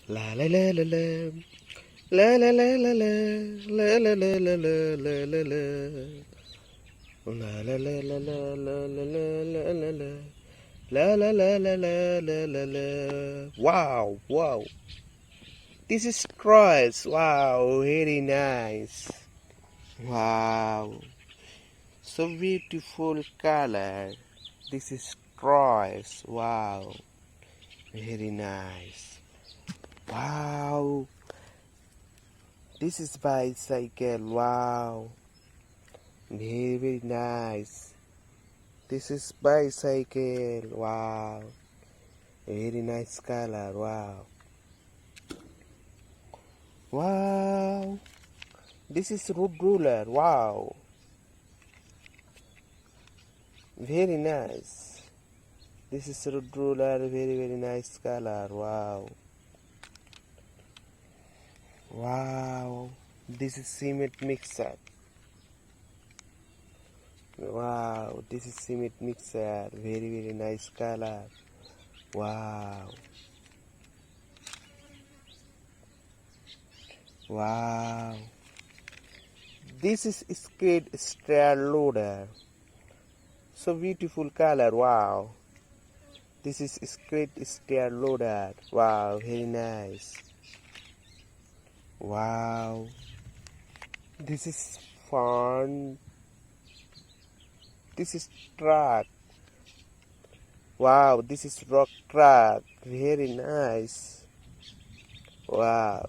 La la la la la. La la la la la. La la la la la la la la. La la la la la la la la la la. La la la la la la la la. Wow, wow. This is Christ. Wow, very nice. Wow. So beautiful color. This is Christ. Wow. Very nice. Wow. This is bicycle. Wow. Very, very nice. This is bicycle. Wow. Very nice color. Wow. Wow. This is road roller. Wow. Very nice. This is road roller. Very, very nice color. Wow. Wow. This is cement mixer. Wow. This is cement mixer. Very, very nice color. Wow. Wow. This is skid steer loader. So beautiful color. Wow. This is skid steer loader. Wow. Very nice. Wow. This is fun. This is truck. Wow. This is rock truck. Very nice. Wow.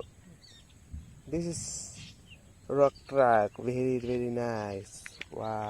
This is rock truck. Very, very nice. Wow.